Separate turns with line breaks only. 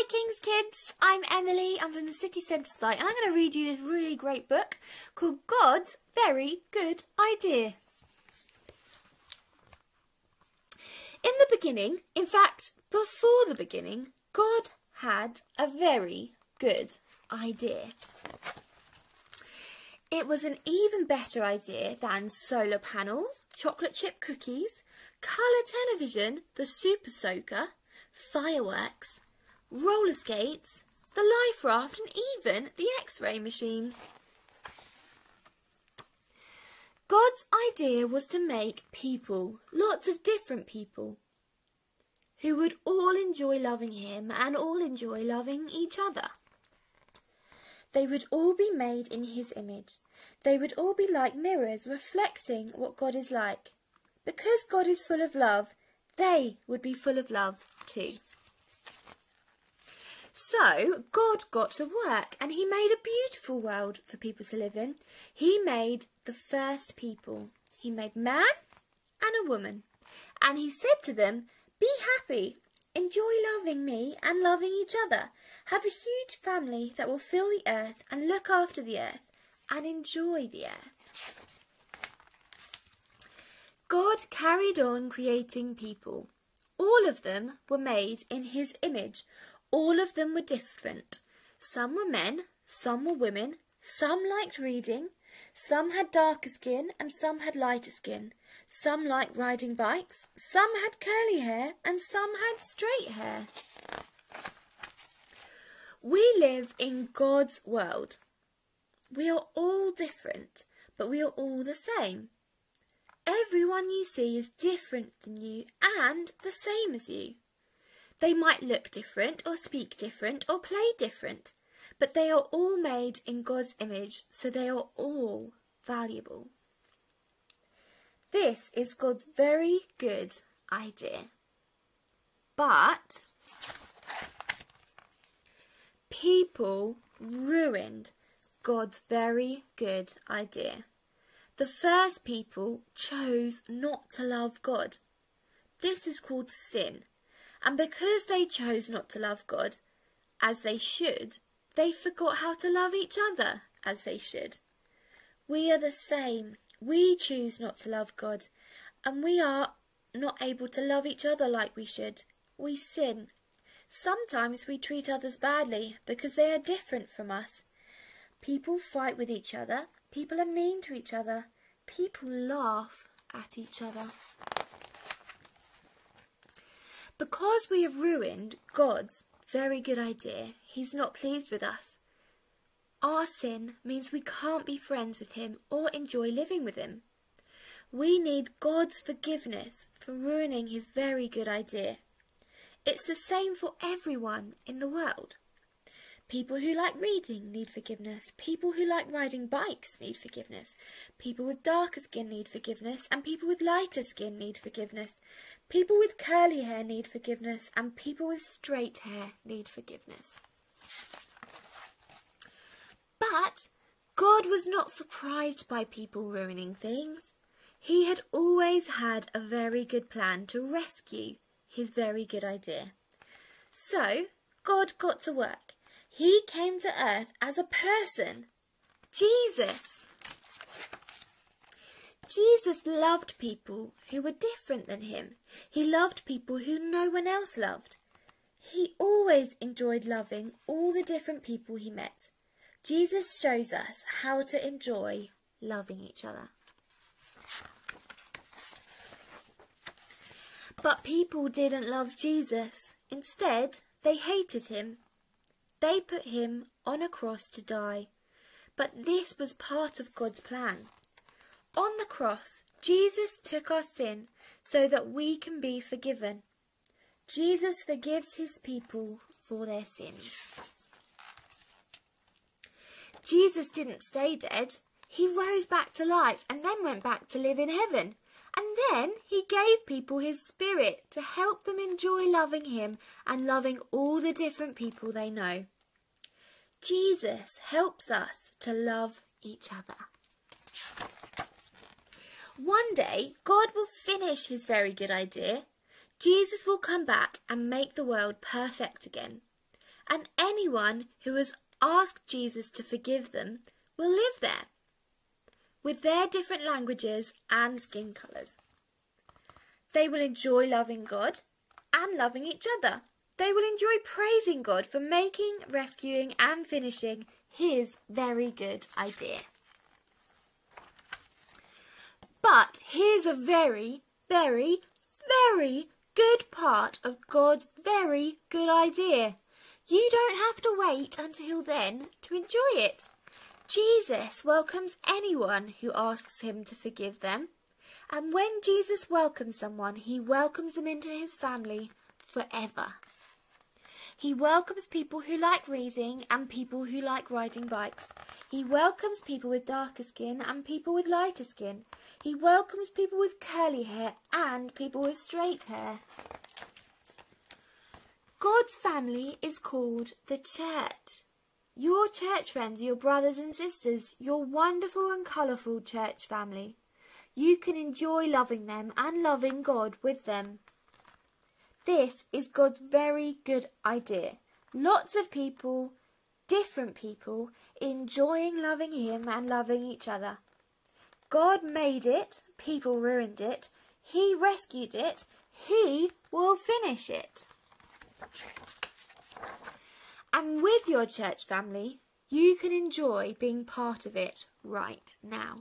Hi King's Kids, I'm Emily, I'm from the City Centre site and I'm going to read you this really great book called God's Very Good Idea. In the beginning, in fact before the beginning, God had a very good idea. It was an even better idea than solar panels, chocolate chip cookies, colour television, the super soaker, fireworks, roller skates, the life raft and even the X-ray machine. God's idea was to make people, lots of different people, who would all enjoy loving him and all enjoy loving each other. They would all be made in his image. They would all be like mirrors reflecting what God is like. Because God is full of love, they would be full of love too. So God got to work and he made a beautiful world for people to live in. He made the first people. He made man and a woman. And he said to them, be happy, enjoy loving me and loving each other. Have a huge family that will fill the earth and look after the earth and enjoy the earth. God carried on creating people. All of them were made in his image. All of them were different. Some were men, some were women, some liked reading, some had darker skin and some had lighter skin. Some liked riding bikes, some had curly hair and some had straight hair. We live in God's world. We are all different, but we are all the same. Everyone you see is different than you and the same as you. They might look different or speak different or play different, but they are all made in God's image, so they are all valuable. This is God's very good idea. But people ruined God's very good idea. The first people chose not to love God. This is called sin. And because they chose not to love God as they should, they forgot how to love each other as they should. We are the same. We choose not to love God, and we are not able to love each other like we should. We sin. Sometimes we treat others badly because they are different from us. People fight with each other. People are mean to each other. People laugh at each other. Because we have ruined God's very good idea, he's not pleased with us. Our sin means we can't be friends with him or enjoy living with him. We need God's forgiveness for ruining his very good idea. It's the same for everyone in the world. People who like reading need forgiveness. People who like riding bikes need forgiveness. People with darker skin need forgiveness, and people with lighter skin need forgiveness. People with curly hair need forgiveness, and people with straight hair need forgiveness. But God was not surprised by people ruining things. He had always had a very good plan to rescue his very good idea. So God got to work. He came to earth as a person, Jesus. Jesus loved people who were different than him. He loved people who no one else loved. He always enjoyed loving all the different people he met. Jesus shows us how to enjoy loving each other. But people didn't love Jesus. Instead, they hated him. They put him on a cross to die. But this was part of God's plan. On the cross, Jesus took our sin so that we can be forgiven. Jesus forgives his people for their sins. Jesus didn't stay dead. He rose back to life and then went back to live in heaven. And then he gave people his spirit to help them enjoy loving him and loving all the different people they know. Jesus helps us to love each other. One day, God will finish his very good idea. Jesus will come back and make the world perfect again. and anyone who has asked Jesus to forgive them will live there, with their different languages and skin colours. They will enjoy loving God and loving each other. They will enjoy praising God for making, rescuing and finishing his very good idea. But here's a very, very, very good part of God's very good idea. You don't have to wait until then to enjoy it. Jesus welcomes anyone who asks him to forgive them. And when Jesus welcomes someone, he welcomes them into his family forever. He welcomes people who like reading and people who like riding bikes. He welcomes people with darker skin and people with lighter skin. He welcomes people with curly hair and people with straight hair. God's family is called the church. Your church friends, your brothers and sisters, your wonderful and colourful church family. You can enjoy loving them and loving God with them. This is God's very good idea. Lots of people, different people, enjoying loving him and loving each other. God made it, people ruined it, he rescued it, he will finish it. And with your church family, you can enjoy being part of it right now.